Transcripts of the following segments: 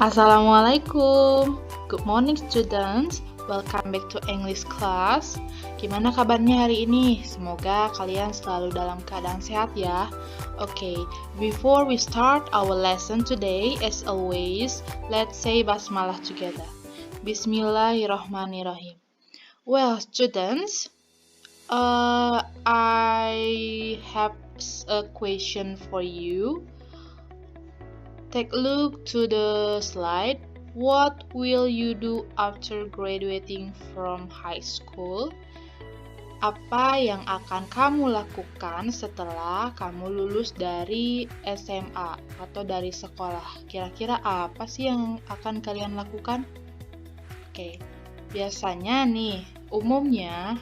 Assalamualaikum. Good morning students. Welcome back to English class. Gimana kabarnya hari ini? Semoga kalian selalu dalam keadaan sehat ya. Okay, before we start our lesson today, as always, let's say basmalah together. Bismillahirrahmanirrahim. Well, students, I have a question for you. Take a look to the slide. What will you do after graduating from high school? Apa yang akan kamu lakukan setelah kamu lulus dari SMA atau dari sekolah? Kira-kira apa sih yang akan kalian lakukan? Oke, biasanya nih, umumnya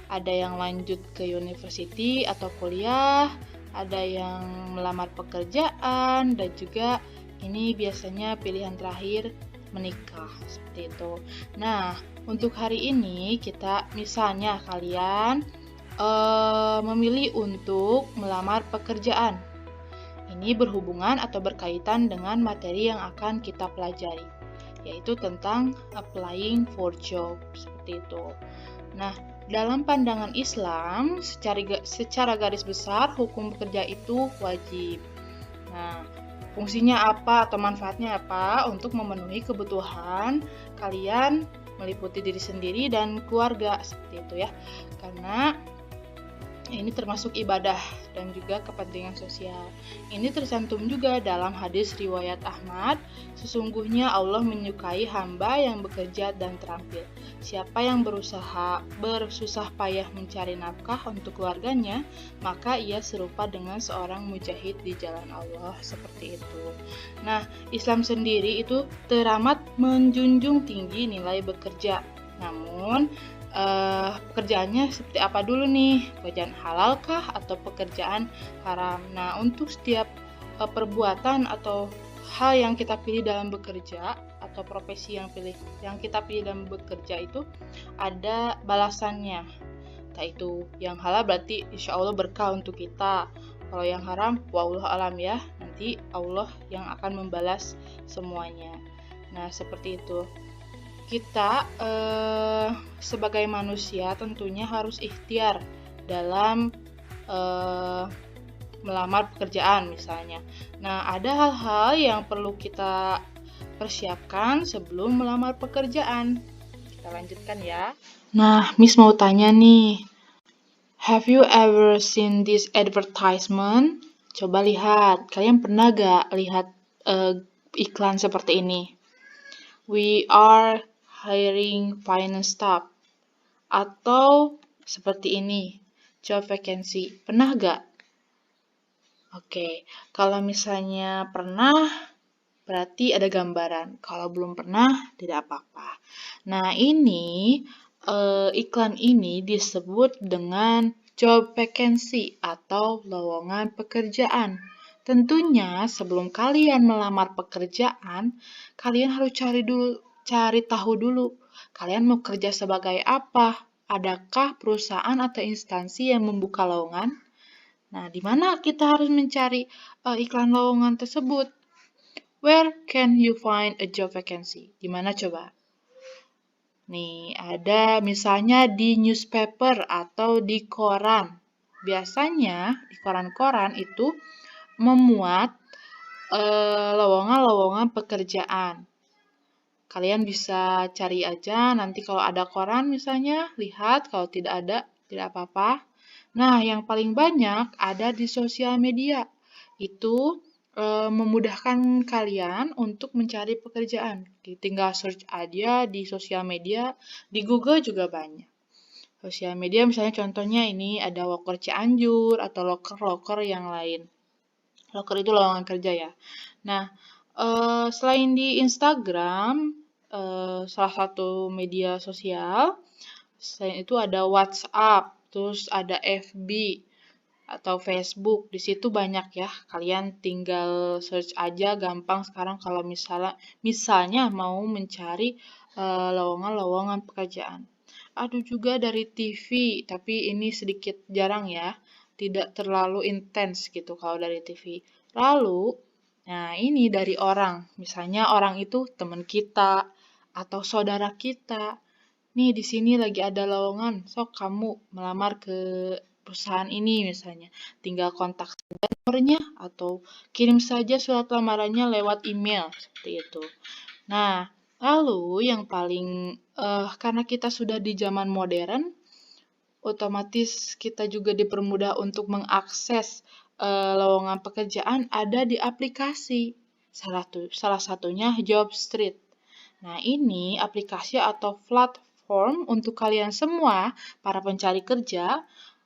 ada yang lanjut ke university atau kuliah, ada yang melamar pekerjaan, dan juga ini biasanya pilihan terakhir menikah, seperti itu. Nah, untuk hari ini kita misalnya kalian memilih untuk melamar pekerjaan. Ini berhubungan atau berkaitan dengan materi yang akan kita pelajari, yaitu tentang applying for job, seperti itu. Nah, dalam pandangan Islam, secara garis besar, hukum bekerja itu wajib. Nah, fungsinya apa atau manfaatnya apa untuk memenuhi kebutuhan kalian meliputi diri sendiri dan keluarga, seperti itu ya. Karena ini termasuk ibadah dan juga kepentingan sosial. Ini tercantum juga dalam hadis riwayat Ahmad, sesungguhnya Allah menyukai hamba yang bekerja dan terampil. Siapa yang bersusah payah mencari nafkah untuk keluarganya, maka ia serupa dengan seorang mujahid di jalan Allah, seperti itu. Nah, Islam sendiri itu teramat menjunjung tinggi nilai bekerja. Namun, pekerjaannya seperti apa dulu nih? Pekerjaan halal kah atau pekerjaan haram? Nah, untuk setiap perbuatan atau hal yang kita pilih dalam bekerja atau profesi yang kita pilih dalam bekerja itu ada balasannya. Entah itu yang halal berarti insya Allah berkah untuk kita. Kalau yang haram, wallahu alam ya. Nanti Allah yang akan membalas semuanya. Nah, seperti itu. Kita sebagai manusia tentunya harus ikhtiar dalam melamar pekerjaan misalnya. Nah, ada hal-hal yang perlu kita persiapkan sebelum melamar pekerjaan. Kita lanjutkan ya. Nah, Miss mau tanya nih, have you ever seen this advertisement? Coba lihat, kalian pernah gak lihat iklan seperti ini? We are hiring finance staff, atau seperti ini, job vacancy. Pernah gak? Oke, kalau misalnya pernah, berarti ada gambaran. Kalau belum pernah, tidak apa-apa. Nah, ini iklan ini disebut dengan job vacancy atau lowongan pekerjaan. Tentunya sebelum kalian melamar pekerjaan, kalian harus cari tahu dulu, kalian mau kerja sebagai apa? Adakah perusahaan atau instansi yang membuka lowongan? Nah, di mana kita harus mencari iklan lowongan tersebut? Where can you find a job vacancy? Di mana coba? Nih, ada misalnya di newspaper atau di koran. Biasanya di koran-koran itu memuat lowongan-lowongan pekerjaan. Kalian bisa cari aja, nanti kalau ada koran misalnya, lihat, kalau tidak ada, tidak apa-apa. Nah, yang paling banyak ada di sosial media. Itu memudahkan kalian untuk mencari pekerjaan. Tinggal search aja di sosial media, di Google juga banyak. Sosial media misalnya contohnya ini ada Loker Cianjur atau loker-loker yang lain. Loker itu lowongan kerja ya. Nah, selain di Instagram, salah satu media sosial, selain itu ada WhatsApp, terus ada FB atau Facebook. Di situ banyak ya. Kalian tinggal search aja, gampang sekarang kalau misalnya mau mencari lowongan-lowongan pekerjaan. Ada juga dari TV, tapi ini sedikit jarang ya. Tidak terlalu intens gitu kalau dari TV. Lalu Nah, ini dari orang. Misalnya orang itu teman kita atau saudara kita. Nih, di sini lagi ada lowongan, sok kamu melamar ke perusahaan ini misalnya. Tinggal kontak saja nomornya atau kirim saja surat lamarannya lewat email, seperti itu. Nah, lalu yang paling, karena kita sudah di zaman modern, otomatis kita juga dipermudah untuk mengakses lowongan pekerjaan ada di aplikasi. Salah satunya Jobstreet. Nah, ini aplikasi atau platform untuk kalian semua, para pencari kerja,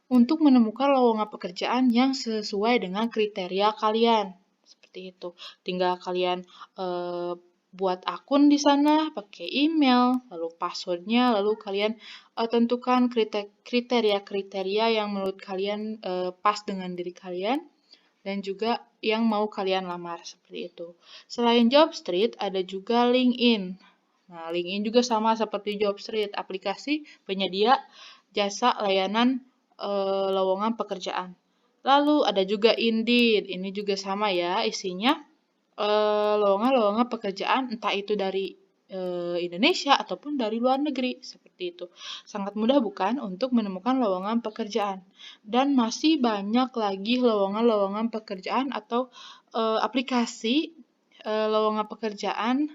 untuk menemukan lowongan pekerjaan yang sesuai dengan kriteria kalian. Seperti itu. Tinggal kalian buat akun di sana, pakai email, lalu passwordnya, lalu kalian tentukan kriteria-kriteria yang menurut kalian pas dengan diri kalian dan juga yang mau kalian lamar, seperti itu. Selain Jobstreet, ada juga LinkedIn. Nah, LinkedIn juga sama seperti Jobstreet, aplikasi penyedia jasa layanan lowongan pekerjaan. Lalu ada juga Indeed, ini juga sama ya, isinya lowongan-lowongan pekerjaan entah itu dari Indonesia ataupun dari luar negeri, seperti itu. Sangat mudah bukan untuk menemukan lowongan pekerjaan. Dan masih banyak lagi lowongan-lowongan pekerjaan atau aplikasi lowongan pekerjaan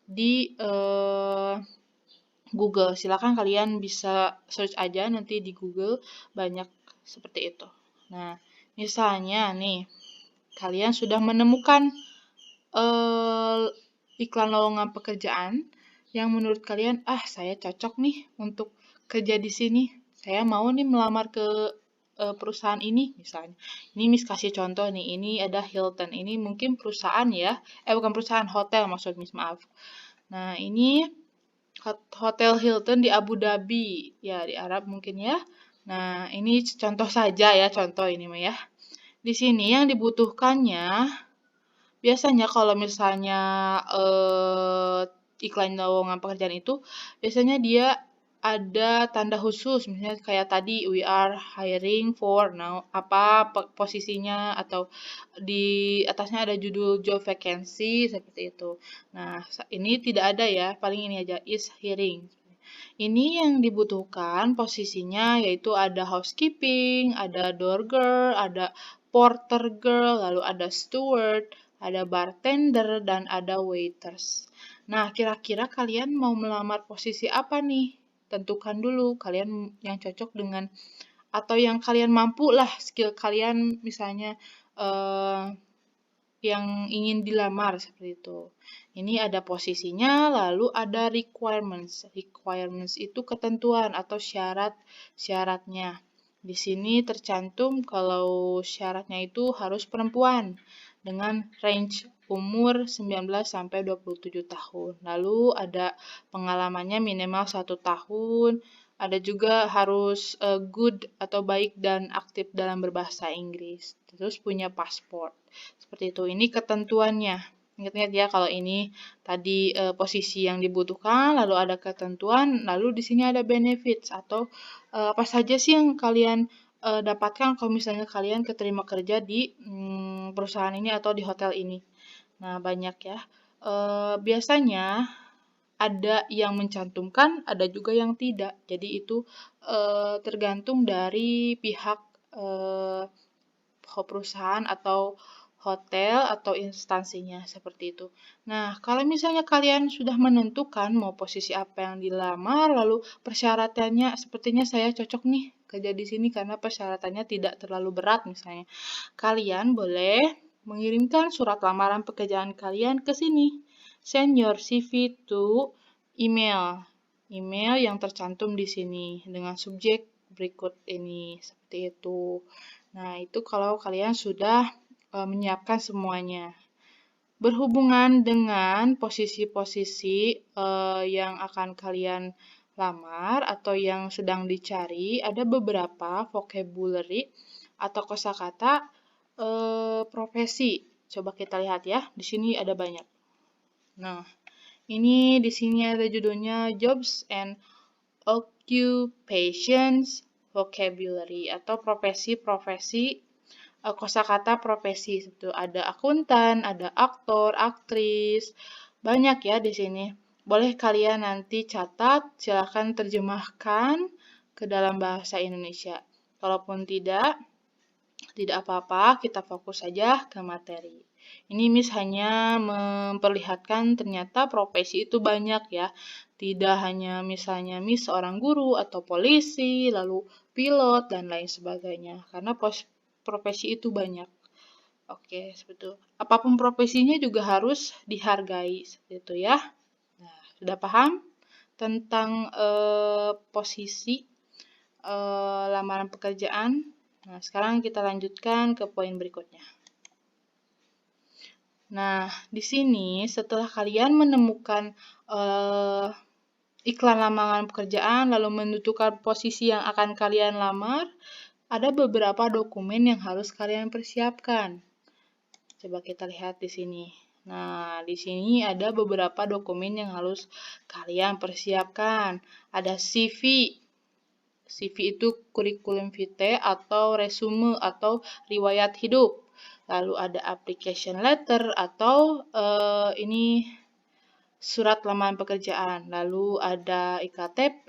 di Google. Silakan kalian bisa search aja nanti di Google, banyak seperti itu. Nah, misalnya nih, kalian sudah menemukan iklan lowongan pekerjaan yang menurut kalian, saya cocok nih untuk kerja di sini. Saya mau nih melamar ke perusahaan ini misalnya. Ini Miss kasih contoh nih, ini ada Hilton. Ini mungkin perusahaan ya. Bukan perusahaan, hotel maksud Miss, maaf. Nah, ini Hotel Hilton di Abu Dhabi, ya di Arab mungkin ya. Nah, ini contoh saja ya, contoh ini mah ya. Di sini yang dibutuhkannya, biasanya kalau misalnya iklan lowongan pekerjaan itu, biasanya dia ada tanda khusus, misalnya kayak tadi we are hiring for, now apa posisinya atau di atasnya ada judul job vacancy seperti itu. Nah, ini tidak ada ya, paling ini aja is hiring. Ini yang dibutuhkan posisinya yaitu ada housekeeping, ada door girl, ada porter girl, lalu ada steward, ada bartender, dan ada waiters. Nah, kira-kira kalian mau melamar posisi apa nih? Tentukan dulu kalian yang cocok dengan atau yang kalian mampu lah, skill kalian misalnya yang ingin dilamar seperti itu. Ini ada posisinya, lalu ada requirements. Requirements itu ketentuan atau syarat-syaratnya. Di sini tercantum kalau syaratnya itu harus perempuan dengan range umur 19 sampai 27 tahun. Lalu ada pengalamannya minimal 1 tahun. Ada juga harus good atau baik dan aktif dalam berbahasa Inggris. Terus punya paspor. Seperti itu. Ini ketentuannya. Ingat-ingat ya kalau ini tadi posisi yang dibutuhkan, lalu ada ketentuan, lalu di sini ada benefits atau apa saja sih yang kalian dapatkan kalau misalnya kalian keterima kerja di perusahaan ini atau di hotel ini. Nah, banyak ya. Biasanya ada yang mencantumkan, ada juga yang tidak. Jadi itu tergantung dari pihak perusahaan atau hotel atau instansinya seperti itu. Nah, kalau misalnya kalian sudah menentukan mau posisi apa yang dilamar, lalu persyaratannya sepertinya saya cocok nih kerja di sini karena persyaratannya tidak terlalu berat misalnya. Kalian boleh mengirimkan surat lamaran pekerjaan kalian ke sini. Send your CV to email. Email yang tercantum di sini dengan subjek berikut ini seperti itu. Nah, itu kalau kalian sudah menyiapkan semuanya. Berhubungan dengan posisi-posisi yang akan kalian lamar atau yang sedang dicari, ada beberapa vocabulary atau kosakata profesi. Coba kita lihat ya, di sini ada banyak. Nah, ini di sini ada judulnya Jobs and Occupations Vocabulary atau profesi-profesi kosakata profesi. Itu ada akuntan, ada aktor, aktris, banyak ya di sini. Boleh kalian nanti catat, silahkan terjemahkan ke dalam bahasa Indonesia. Kalaupun tidak apa-apa, kita fokus saja ke materi. Ini Miss hanya memperlihatkan ternyata profesi itu banyak ya. Tidak hanya misalnya Miss seorang guru atau polisi, lalu pilot, dan lain sebagainya. Karena profesi itu banyak. Oke, seperti itu. Apapun profesinya juga harus dihargai, seperti itu ya. Nah, sudah paham tentang posisi lamaran pekerjaan? Nah, sekarang kita lanjutkan ke poin berikutnya. Nah, di sini setelah kalian menemukan iklan lamaran pekerjaan, lalu menentukan posisi yang akan kalian lamar, ada beberapa dokumen yang harus kalian persiapkan. Coba kita lihat di sini. Nah, di sini ada beberapa dokumen yang harus kalian persiapkan. Ada CV. CV itu kurikulum vitae atau resume atau riwayat hidup. Lalu ada application letter atau ini surat lamaran pekerjaan. Lalu ada IKTP,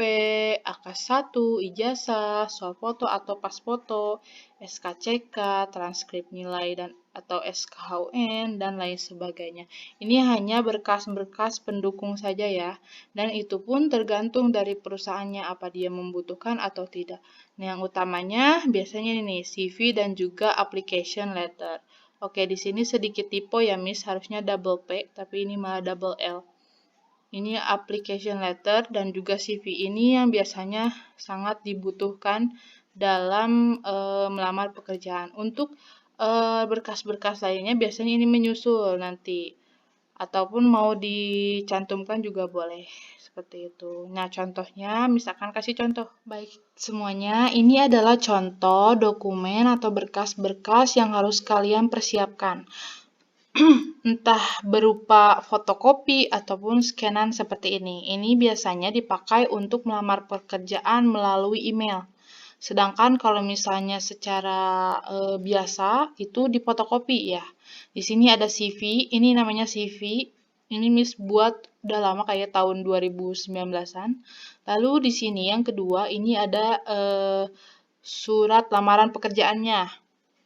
AK1, ijazah, swafoto atau pas foto, SKCK, transkrip nilai dan atau SKHUN dan lain sebagainya. Ini hanya berkas-berkas pendukung saja ya. Dan itu pun tergantung dari perusahaannya apa dia membutuhkan atau tidak. Nah, yang utamanya biasanya ini CV dan juga application letter. Oke, di sini sedikit typo ya, Miss. Harusnya double P, tapi ini malah double L. Ini application letter dan juga CV ini yang biasanya sangat dibutuhkan dalam melamar pekerjaan. Untuk berkas-berkas lainnya biasanya ini menyusul nanti. Ataupun mau dicantumkan juga boleh. Seperti itu. Nah, contohnya, misalkan kasih contoh. Baik, semuanya ini adalah contoh dokumen atau berkas-berkas yang harus kalian persiapkan. Entah berupa fotokopi ataupun scanan seperti ini. Ini biasanya dipakai untuk melamar pekerjaan melalui email. Sedangkan kalau misalnya secara biasa itu di fotokopi ya. Di sini ada CV, ini namanya CV. Ini Miss buat udah lama kayak tahun 2019-an. Lalu di sini yang kedua ini ada surat lamaran pekerjaannya.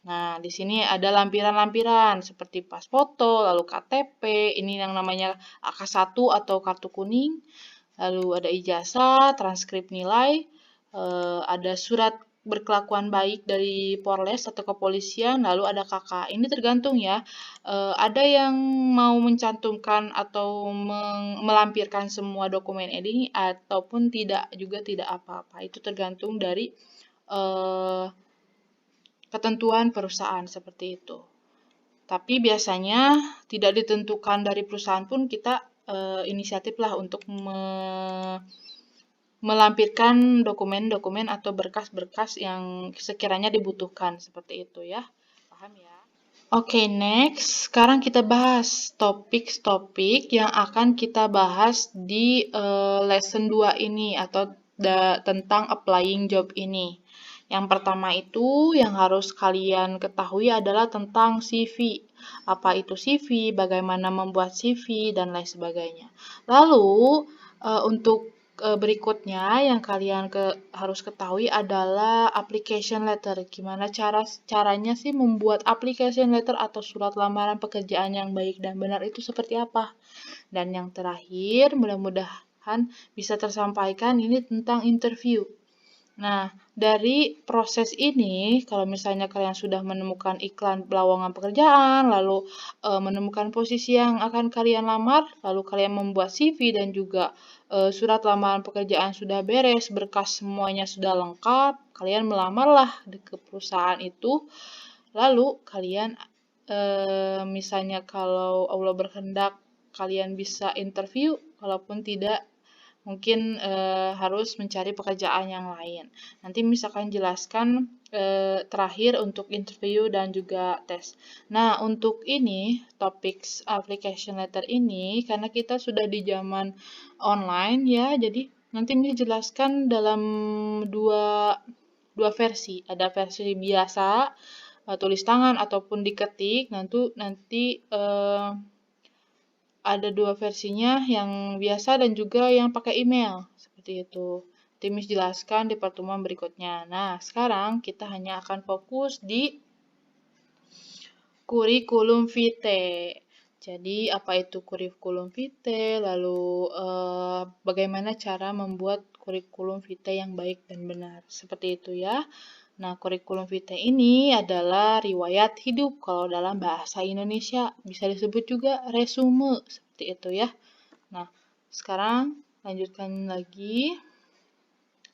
Nah, di sini ada lampiran-lampiran seperti pas foto, lalu KTP, ini yang namanya AK1 atau kartu kuning, lalu ada ijazah, transkrip nilai, ada surat berkelakuan baik dari Polres atau kepolisian, lalu ada KK. Ini tergantung ya, ada yang mau mencantumkan atau melampirkan semua dokumen ini ataupun tidak, juga tidak apa-apa. Itu tergantung dari ketentuan perusahaan seperti itu. Tapi biasanya tidak ditentukan dari perusahaan pun kita inisiatif lah untuk melampirkan dokumen-dokumen atau berkas-berkas yang sekiranya dibutuhkan seperti itu ya. Paham ya? Oke, next. Sekarang kita bahas topik-topik yang akan kita bahas di lesson 2 ini atau tentang applying job ini. Yang pertama itu yang harus kalian ketahui adalah tentang CV. Apa itu CV, bagaimana membuat CV, dan lain sebagainya. Lalu, untuk berikutnya yang kalian harus ketahui adalah application letter. Gimana caranya sih membuat application letter atau surat lamaran pekerjaan yang baik dan benar itu seperti apa? Dan yang terakhir, mudah-mudahan bisa tersampaikan ini tentang interview. Nah, dari proses ini, kalau misalnya kalian sudah menemukan iklan lowongan pekerjaan, lalu menemukan posisi yang akan kalian lamar, lalu kalian membuat CV dan juga surat lamaran pekerjaan sudah beres, berkas semuanya sudah lengkap, kalian melamarlah ke perusahaan itu, lalu kalian misalnya kalau Allah berkehendak kalian bisa interview, kalaupun tidak mungkin harus mencari pekerjaan yang lain. Nanti misalkan jelaskan terakhir untuk interview dan juga tes. Nah, untuk ini, topik application letter ini, karena kita sudah di zaman online ya, jadi nanti ini jelaskan dalam dua versi. Ada versi biasa, tulis tangan ataupun diketik. Nanti ada dua versinya, yang biasa dan juga yang pakai email. Seperti itu. Tim jelaskan di pertemuan berikutnya. Nah, sekarang kita hanya akan fokus di kurikulum vitae. Jadi, apa itu kurikulum vitae? Lalu, bagaimana cara membuat kurikulum vitae yang baik dan benar? Seperti itu ya. Nah, kurikulum vitae ini adalah riwayat hidup kalau dalam bahasa Indonesia. Bisa disebut juga resume, seperti itu ya. Nah, sekarang lanjutkan lagi.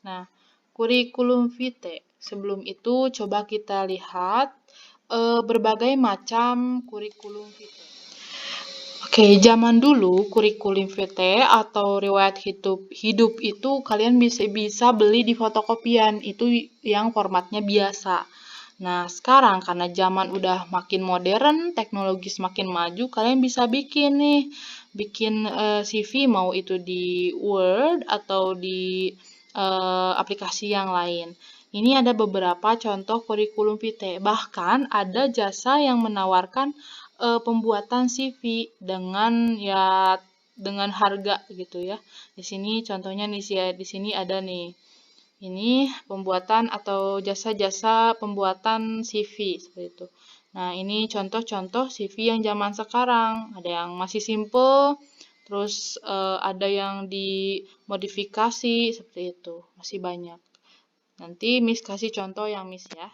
Nah, kurikulum vitae. Sebelum itu, coba kita lihat berbagai macam kurikulum vitae. Oke, zaman dulu kurikulum vitae atau riwayat hidup itu kalian bisa beli di fotokopian, itu yang formatnya biasa. Nah, sekarang karena zaman udah makin modern, teknologi semakin maju, kalian bisa bikin CV mau itu di Word atau di aplikasi yang lain. Ini ada beberapa contoh kurikulum vitae. Bahkan ada jasa yang menawarkan pembuatan CV dengan harga gitu ya. Di sini contohnya di sini ada nih. Ini pembuatan atau jasa-jasa pembuatan CV seperti itu. Nah, ini contoh-contoh CV yang zaman sekarang. Ada yang masih simple, terus ada yang dimodifikasi seperti itu. Masih banyak. Nanti Miss kasih contoh yang Miss ya.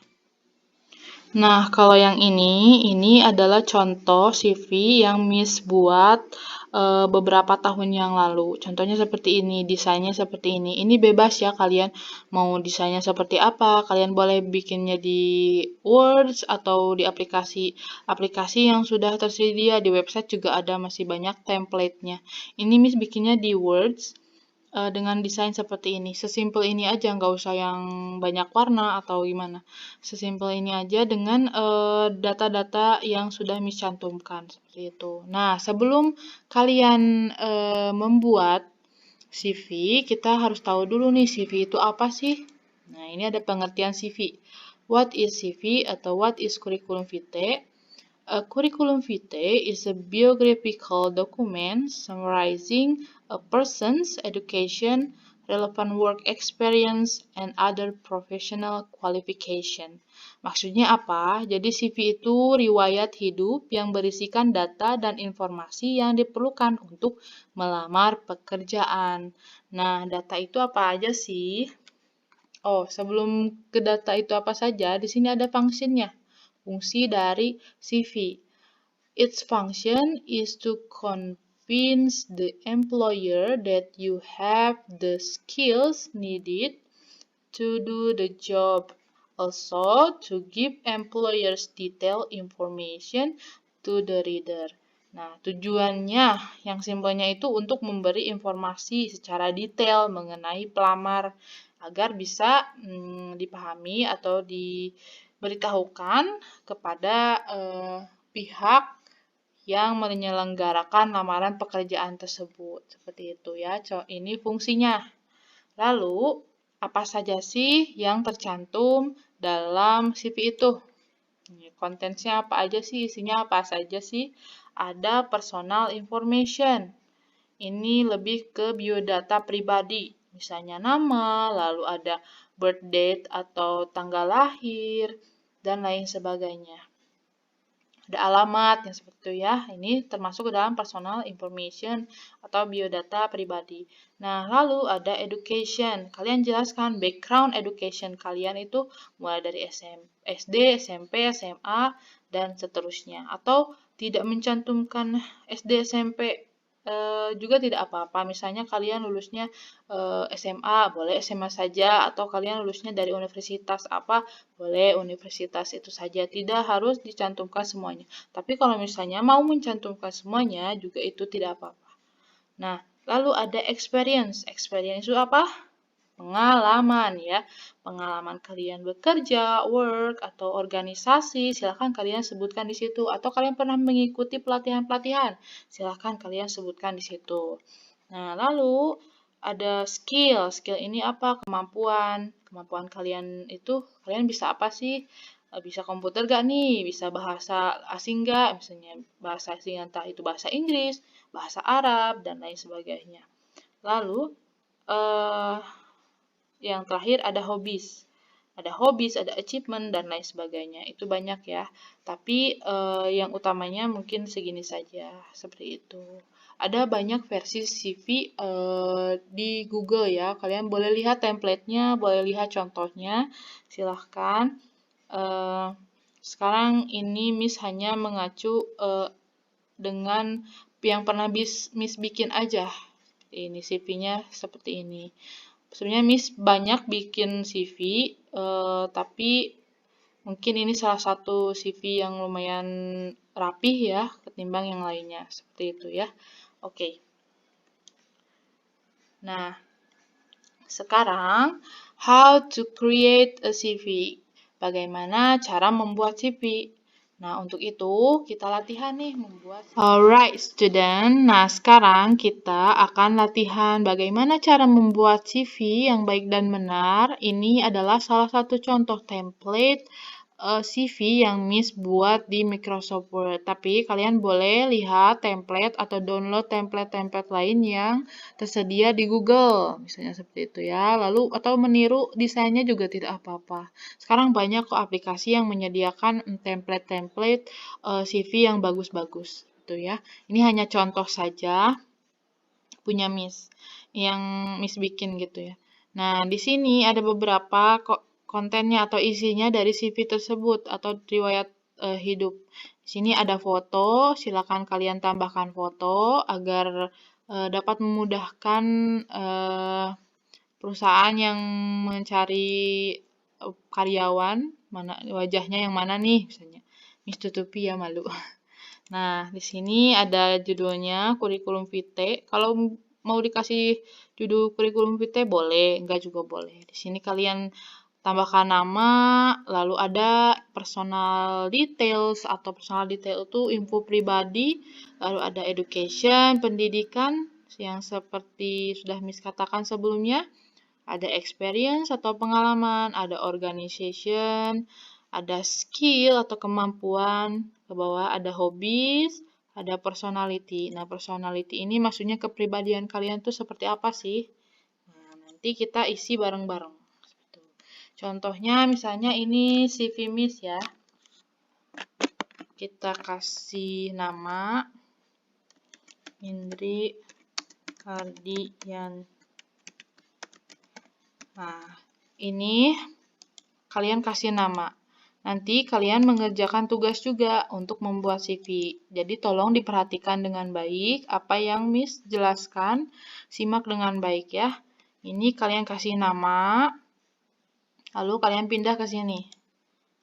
Nah, kalau yang ini adalah contoh CV yang Miss buat beberapa tahun yang lalu. Contohnya seperti ini, desainnya seperti ini. Ini bebas ya, kalian mau desainnya seperti apa. Kalian boleh bikinnya di Word atau di aplikasi yang sudah tersedia. Di website juga ada, masih banyak template-nya. Ini Miss bikinnya di Word dengan desain seperti ini. Sesimpel ini aja, nggak usah yang banyak warna atau gimana. Sesimpel ini aja dengan data-data yang sudah Miss cantumkan seperti itu. Nah, sebelum kalian membuat CV, kita harus tahu dulu nih CV itu apa sih? Nah, ini ada pengertian CV. What is CV atau what is curriculum vitae? A curriculum vitae is a biographical document summarizing a person's education, relevant work experience, and other professional qualification. Maksudnya apa? Jadi CV itu riwayat hidup yang berisikan data dan informasi yang diperlukan untuk melamar pekerjaan. Nah, data itu apa aja sih? Oh, sebelum ke data itu apa saja, di sini ada fungsinya. Fungsi dari CV. Its function is to convince the employer that you have the skills needed to do the job. Also, to give employers detailed information to the reader. Nah, tujuannya yang simpelnya itu untuk memberi informasi secara detail mengenai pelamar agar bisa dipahami atau diberitahukan kepada pihak yang menyelenggarakan lamaran pekerjaan tersebut. Seperti itu ya. Ini fungsinya. Lalu, apa saja sih yang tercantum dalam CV itu? Kontennya apa aja sih? Isinya apa saja sih? Ada personal information. Ini lebih ke biodata pribadi. Misalnya nama, lalu ada birth date atau tanggal lahir, dan lain sebagainya. Ada alamat yang seperti itu ya. Ini termasuk ke dalam personal information atau biodata pribadi. Nah, lalu ada education. Kalian jelaskan background education kalian itu mulai dari SD, SMP, SMA, dan seterusnya. Atau tidak mencantumkan SD, SMP juga tidak apa-apa. Misalnya kalian lulusnya SMA, boleh SMA saja, atau kalian lulusnya dari universitas apa, boleh universitas itu saja. Tidak harus dicantumkan semuanya. Tapi kalau misalnya mau mencantumkan semuanya, juga itu tidak apa-apa. Nah, lalu ada experience. Experience itu apa? Pengalaman ya. Pengalaman kalian bekerja, work, atau organisasi, silahkan kalian sebutkan di situ. Atau kalian pernah mengikuti pelatihan-pelatihan, silahkan kalian sebutkan di situ. Nah, lalu ada skill. Skill ini apa? Kemampuan. Kemampuan kalian itu, kalian bisa apa sih? Bisa komputer gak nih, bisa bahasa asing gak, misalnya bahasa asing entah itu bahasa Inggris, bahasa Arab, dan lain sebagainya. Lalu, yang terakhir ada hobbies. Ada hobbies, ada achievement, dan lain sebagainya. Itu banyak ya. Tapi yang utamanya mungkin segini saja, seperti itu. Ada banyak versi CV di Google ya. Kalian boleh lihat template-nya, boleh lihat contohnya. Silahkan. Sekarang ini Miss hanya mengacu dengan yang pernah Miss bikin aja. Ini CV-nya seperti ini. Sebenarnya Miss banyak bikin CV, tapi mungkin ini salah satu CV yang lumayan rapih ya, ketimbang yang lainnya. Seperti itu ya. Oke. Nah, sekarang, how to create a CV. Bagaimana cara membuat CV. Nah, untuk itu kita latihan nih membuat CV. Alright, student. Nah, sekarang kita akan latihan bagaimana cara membuat CV yang baik dan benar. Ini adalah salah satu contoh template CV yang Miss buat di Microsoft Word. Tapi kalian boleh lihat template atau download template-template lain yang tersedia di Google, misalnya seperti itu ya. Lalu atau meniru desainnya juga tidak apa-apa. Sekarang banyak kok aplikasi yang menyediakan template-template CV yang bagus-bagus, gitu ya. Ini hanya contoh saja punya Miss yang Miss bikin gitu ya. Nah, di sini ada beberapa kontennya atau isinya dari CV tersebut atau riwayat hidup. Di sini ada foto, silakan kalian tambahkan foto agar dapat memudahkan perusahaan yang mencari karyawan, mana wajahnya yang mana nih misalnya. Miss tutupi ya, malu. Nah, di sini ada judulnya kurikulum vitae. Kalau mau dikasih judul kurikulum vitae boleh, enggak juga boleh. Di sini kalian tambahkan nama, lalu ada personal details atau personal detail itu info pribadi, lalu ada education, pendidikan yang seperti sudah Miss katakan sebelumnya, ada experience atau pengalaman, ada organization, ada skill atau kemampuan, ke bawah ada hobbies, ada personality. Nah, personality ini maksudnya kepribadian kalian tuh seperti apa sih? Nah, nanti kita isi bareng-bareng. Contohnya misalnya ini CV Miss ya. Kita kasih nama Indri Kardian. Nah, ini kalian kasih nama. Nanti kalian mengerjakan tugas juga untuk membuat CV. Jadi tolong diperhatikan dengan baik apa yang Miss jelaskan. Simak dengan baik ya. Ini kalian kasih nama. Lalu kalian pindah ke sini.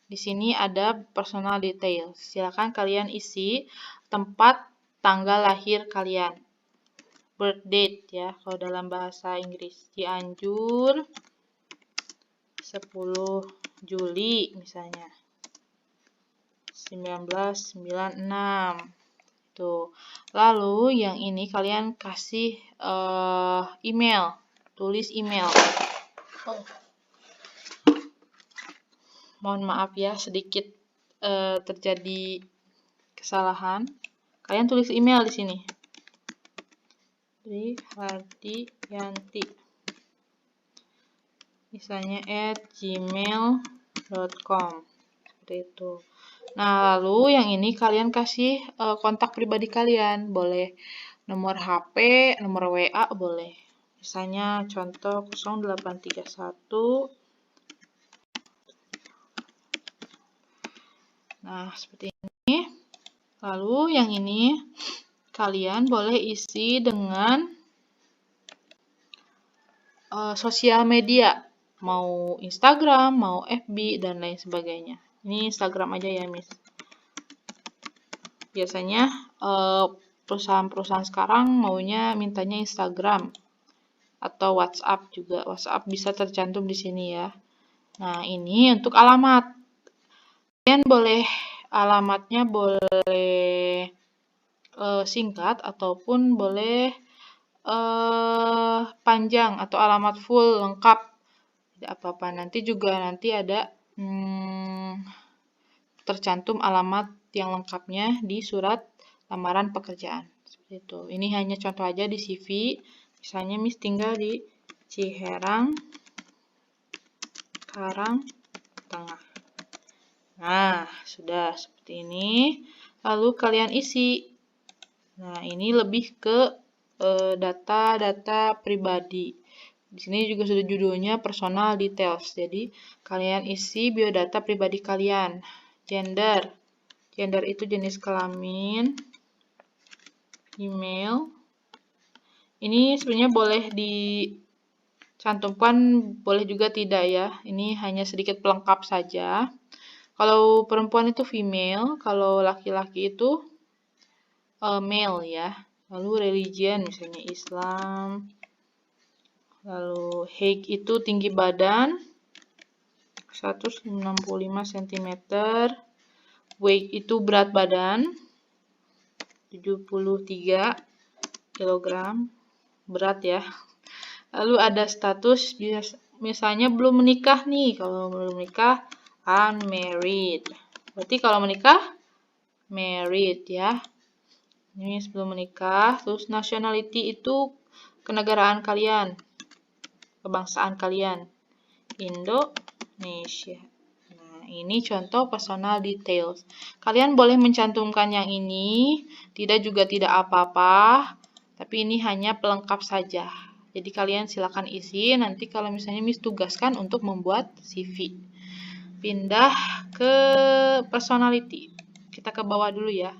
Di sini ada personal details. Silakan kalian isi tempat tanggal lahir kalian. Birth date ya, kalau dalam bahasa Inggris. Cianjur 10 Juli misalnya. 1996. Tuh. Lalu yang ini kalian kasih email. Tulis email. Mohon maaf ya, sedikit terjadi kesalahan. Kalian tulis email di sini. Hardiyanti. Misalnya @gmail.com. Seperti itu. Nah, lalu yang ini kalian kasih kontak pribadi kalian. Boleh nomor HP, nomor WA boleh. Misalnya contoh 0831. Nah, seperti ini. Lalu yang ini kalian boleh isi dengan sosial media, mau Instagram, mau FB, dan lain sebagainya. Ini Instagram aja ya, Miss. Biasanya perusahaan-perusahaan sekarang maunya mintanya Instagram atau WhatsApp juga. WhatsApp bisa tercantum di sini ya. Nah, ini untuk alamat. Kalian boleh alamatnya boleh singkat ataupun boleh panjang atau alamat full lengkap. Tidak apa-apa. Nanti juga ada tercantum alamat yang lengkapnya di surat lamaran pekerjaan. Seperti itu. Ini hanya contoh aja di CV. Misalnya Miss tinggal di Ciherang, Karang Tengah. Nah, sudah seperti ini. Lalu kalian isi. Nah, ini lebih ke data-data pribadi. Di sini juga sudah judulnya personal details. Jadi, kalian isi biodata pribadi kalian. Gender. Gender itu jenis kelamin. Email. Ini sebenarnya boleh dicantumkan, boleh juga tidak ya. Ini hanya sedikit pelengkap saja. Kalau perempuan itu female, kalau laki-laki itu male ya. Lalu religion, misalnya Islam. Lalu height itu tinggi badan 165 cm. Weight itu berat badan 73 kg. Berat ya. Lalu ada status, misalnya belum menikah nih. Kalau belum menikah, unmarried. Berarti kalau menikah, married ya. Ini sebelum menikah. Terus nationality itu kenegaraan kalian, kebangsaan kalian. Indonesia. Nah, ini contoh personal details. Kalian boleh mencantumkan yang ini, tidak juga tidak apa-apa. Tapi ini hanya pelengkap saja. Jadi kalian silakan isi, nanti kalau misalnya Miss tugaskan untuk membuat CV. Pindah ke personality. Kita ke bawah dulu ya,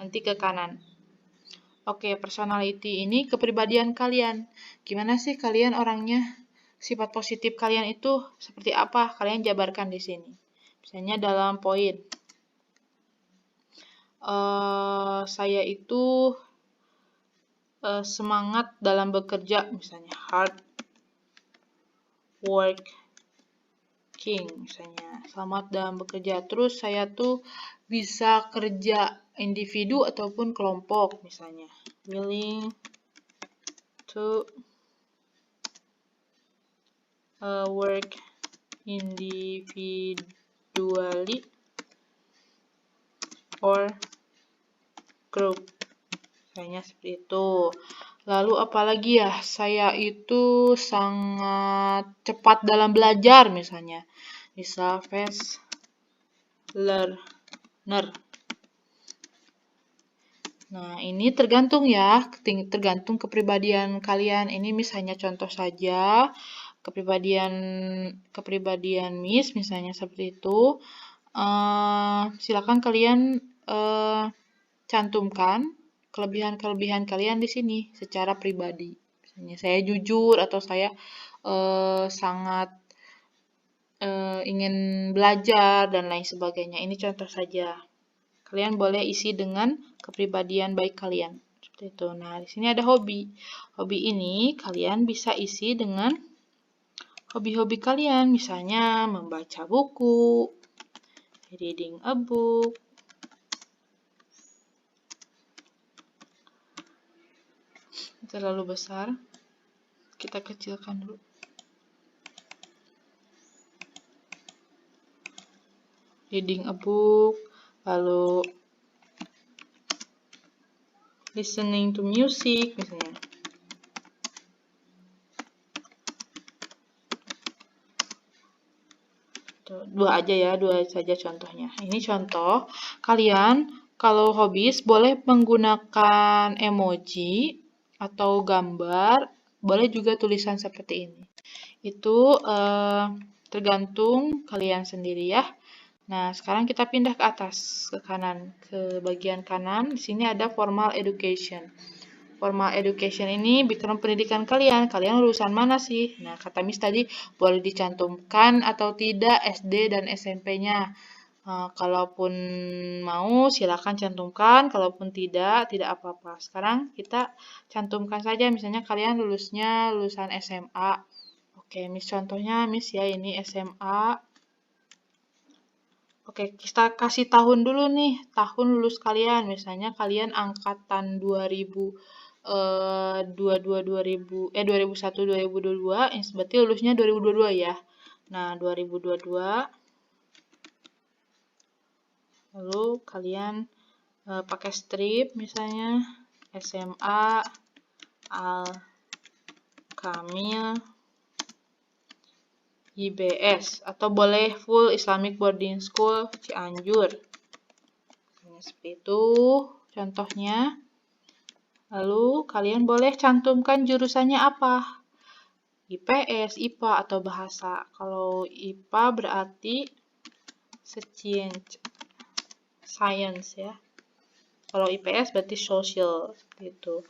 nanti ke kanan. Oke, personality ini kepribadian kalian. Gimana sih kalian orangnya? Sifat positif kalian itu seperti apa? Kalian jabarkan di sini. Misalnya dalam poin. Saya itu semangat dalam bekerja, misalnya hard working, misalnya selamat dalam bekerja. Terus saya tuh bisa kerja individu ataupun kelompok, misalnya willing to work individually or group. Misalnya seperti itu. Lalu apalagi ya, saya itu sangat cepat dalam belajar misalnya. Bisa fast learner. Nah, ini tergantung ya, tergantung kepribadian kalian. Ini misalnya contoh saja, kepribadian Miss misalnya seperti itu. Silakan kalian cantumkan kelebihan-kelebihan kalian di sini secara pribadi. Misalnya saya jujur atau saya sangat ingin belajar dan lain sebagainya. Ini contoh saja. Kalian boleh isi dengan kepribadian baik kalian. Seperti itu. Nah, di sini ada hobi. Hobi ini kalian bisa isi dengan hobi-hobi kalian. Misalnya membaca buku, reading a book, terlalu besar, kita kecilkan dulu. Reading a book, lalu listening to music misalnya. Dua aja ya, dua saja contohnya. Ini contoh. Kalian kalau hobis boleh menggunakan emoji atau gambar, boleh juga tulisan seperti ini. Itu tergantung kalian sendiri ya. Nah, sekarang kita pindah ke atas, ke kanan, ke bagian kanan. Di sini ada formal education. Formal education ini background pendidikan kalian. Kalian lulusan mana sih? Nah, kata Miss tadi boleh dicantumkan atau tidak SD dan SMP-nya. Kalaupun mau silakan cantumkan, kalaupun tidak apa-apa. Sekarang kita cantumkan saja, misalnya kalian lulusnya lulusan SMA. Oke, Miss contohnya Miss ya, ini SMA. Oke, kita kasih tahun dulu nih, tahun lulus kalian. Misalnya kalian angkatan 2001 2022, berarti lulusnya 2022 ya. Nah, 2022 Lalu kalian pakai strip, misalnya SMA Al-Kamil IBS, atau boleh full Islamic Boarding School Cianjur. Seperti itu contohnya. Lalu kalian boleh cantumkan jurusannya apa? IPS, IPA, atau bahasa. Kalau IPA berarti science ya. Kalau IPS berarti social gitu.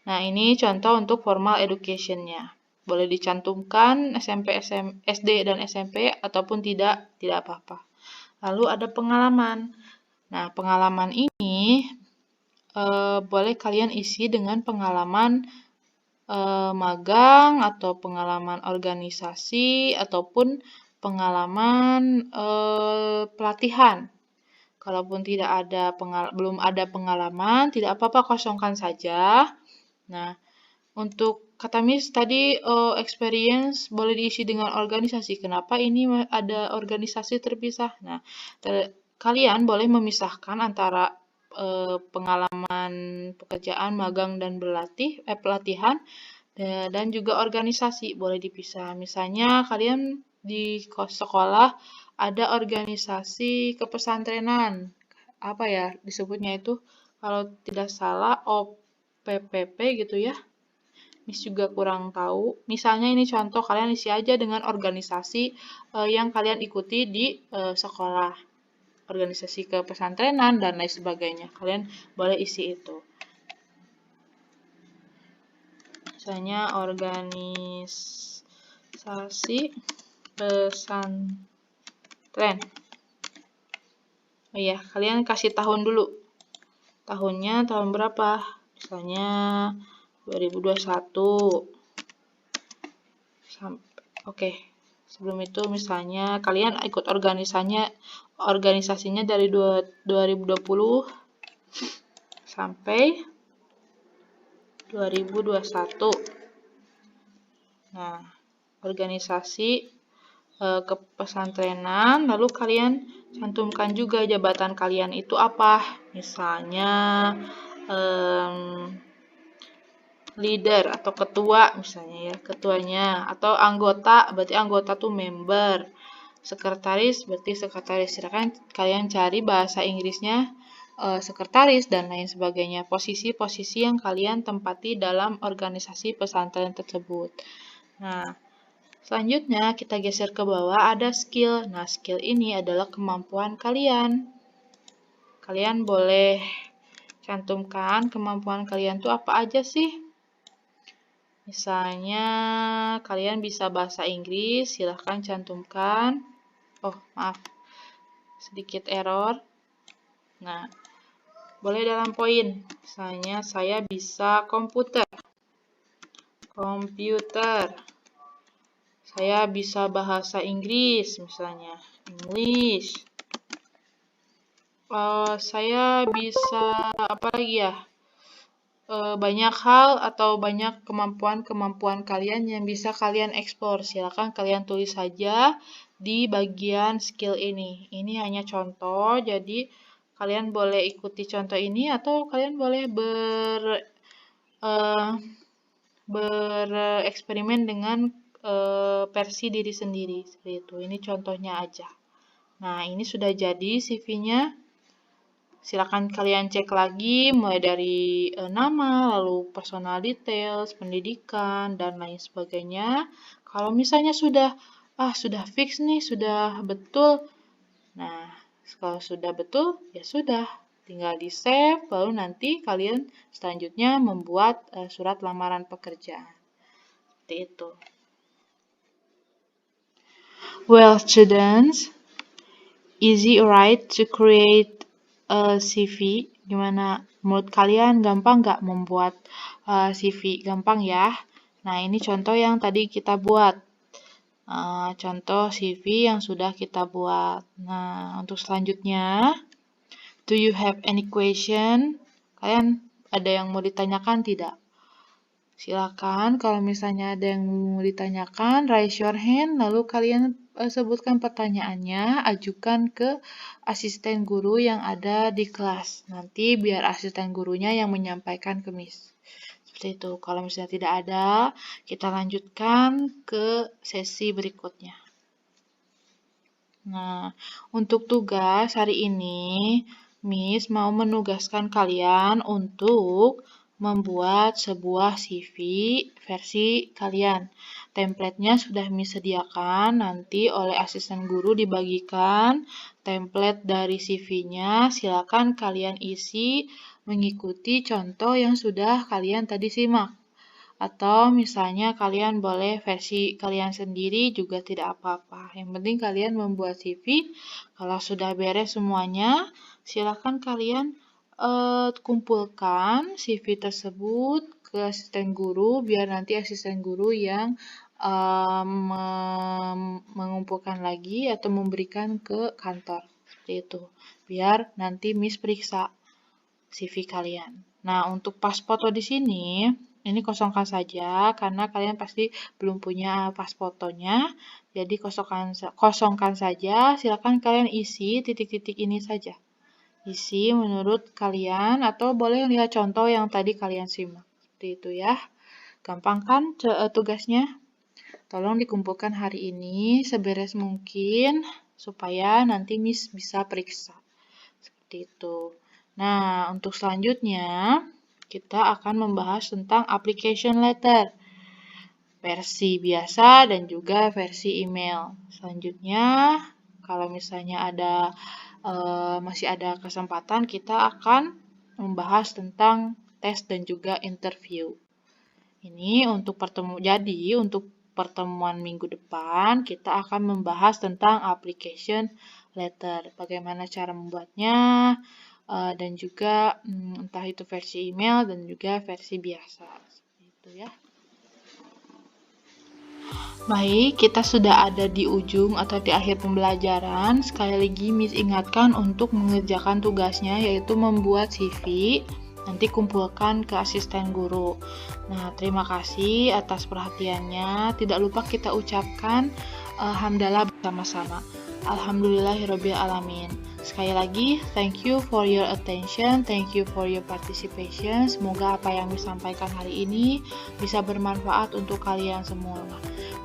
Nah, ini contoh untuk formal education-nya. Boleh dicantumkan SMP, SD dan SMP ataupun tidak apa-apa. Lalu ada pengalaman. Nah, pengalaman ini boleh kalian isi dengan pengalaman magang atau pengalaman organisasi ataupun pengalaman pelatihan. Kalaupun belum ada pengalaman, tidak apa-apa, kosongkan saja. Nah, untuk kata Miss tadi experience boleh diisi dengan organisasi. Kenapa ini ada organisasi terpisah? Nah, kalian boleh memisahkan antara pengalaman pekerjaan, magang, dan pelatihan dan juga organisasi boleh dipisah. Misalnya kalian di sekolah ada organisasi kepesantrenan, apa ya disebutnya itu, kalau tidak salah OPPP gitu ya. Miss juga kurang tahu. Misalnya ini contoh, kalian isi aja dengan organisasi yang kalian ikuti di sekolah, organisasi kepesantrenan dan lain sebagainya. Kalian boleh isi itu. Misalnya organisasi pesantren. Oh iya, kalian kasih tahun dulu. Tahunnya tahun berapa? Misalnya 2021. Oke. Sebelum itu misalnya kalian ikut organisasinya dari 2020 sampai 2021. Nah, organisasi kepesantrenan, lalu kalian cantumkan juga jabatan kalian itu apa. Misalnya leader atau ketua misalnya ya, ketuanya, atau anggota, berarti anggota tuh member. Sekretaris berarti sekretaris. Silakan kalian cari bahasa Inggrisnya sekretaris dan lain sebagainya. Posisi-posisi yang kalian tempati dalam organisasi pesantren tersebut. Nah, selanjutnya kita geser ke bawah, ada skill. Nah, skill ini adalah kemampuan kalian. Kalian boleh cantumkan kemampuan kalian tuh apa aja sih? Misalnya kalian bisa bahasa Inggris, silahkan cantumkan. Oh, maaf, sedikit error. Nah, boleh dalam poin. Misalnya saya bisa komputer. Saya bisa bahasa Inggris, misalnya English. Saya bisa apa lagi ya? Banyak hal atau banyak kemampuan-kemampuan kalian yang bisa kalian eksplor. Silakan kalian tulis saja di bagian skill ini. Ini hanya contoh, jadi kalian boleh ikuti contoh ini atau kalian boleh bereksperimen dengan versi diri sendiri seperti itu. Ini contohnya aja. Nah, ini sudah jadi CV-nya. Silakan kalian cek lagi mulai dari nama, lalu personal details, pendidikan, dan lain sebagainya. Kalau misalnya sudah fix nih, sudah betul. Nah, kalau sudah betul, ya sudah. Tinggal di save, lalu nanti kalian selanjutnya membuat surat lamaran pekerjaan. Seperti itu. Well, students, easy right to create a CV. Gimana menurut kalian, gampang nggak membuat CV? Gampang ya. Nah, ini contoh yang tadi kita buat. Contoh CV yang sudah kita buat. Nah, untuk selanjutnya, do you have any question? Kalian ada yang mau ditanyakan tidak? Silakan kalau misalnya ada yang mau ditanyakan, raise your hand, lalu kalian sebutkan pertanyaannya, ajukan ke asisten guru yang ada di kelas. Nanti biar asisten gurunya yang menyampaikan ke Miss. Seperti itu. Kalau misalnya tidak ada, kita lanjutkan ke sesi berikutnya. Nah, untuk tugas hari ini, Miss mau menugaskan kalian untuk membuat sebuah CV versi kalian. Template-nya sudah Miss sediakan, nanti oleh asisten guru dibagikan template dari CV-nya. Silakan kalian isi mengikuti contoh yang sudah kalian tadi simak. Atau misalnya kalian boleh versi kalian sendiri juga tidak apa-apa. Yang penting kalian membuat CV. Kalau sudah beres semuanya, silakan kalian kumpulkan CV tersebut ke asisten guru biar nanti asisten guru yang mengumpulkan lagi atau memberikan ke kantor. Seperti itu. Biar nanti Miss periksa CV kalian. Nah, untuk pas foto di sini, ini kosongkan saja karena kalian pasti belum punya pas fotonya. Jadi kosongkan saja, silakan kalian isi titik-titik ini saja. Isi menurut kalian atau boleh lihat contoh yang tadi kalian simak. Seperti itu ya. Gampang kan tugasnya? Tolong dikumpulkan hari ini seberes mungkin supaya nanti Miss bisa periksa. Seperti itu. Nah, untuk selanjutnya kita akan membahas tentang application letter. Versi biasa dan juga versi email. Selanjutnya, kalau misalnya masih ada kesempatan, kita akan membahas tentang tes dan juga interview. Ini untuk pertemuan minggu depan, kita akan membahas tentang application letter. Bagaimana cara membuatnya, dan juga entah itu versi email dan juga versi biasa. Seperti itu ya. Baik, kita sudah ada di ujung atau di akhir pembelajaran. Sekali lagi Miss ingatkan untuk mengerjakan tugasnya yaitu membuat CV. Nanti kumpulkan ke asisten guru. Nah, terima kasih atas perhatiannya. Tidak lupa kita ucapkan hamdalah bersama-sama. Alhamdulillahirabbil alamin. Sekali lagi, thank you for your attention, thank you for your participation. Semoga apa yang disampaikan hari ini bisa bermanfaat untuk kalian semua.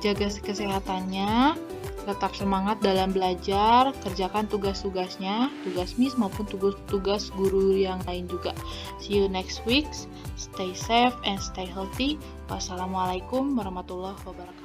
Jaga kesehatannya, tetap semangat dalam belajar, kerjakan tugas-tugasnya, tugas Miss maupun tugas guru yang lain juga. See you next week, stay safe and stay healthy. Wassalamualaikum warahmatullahi wabarakatuh.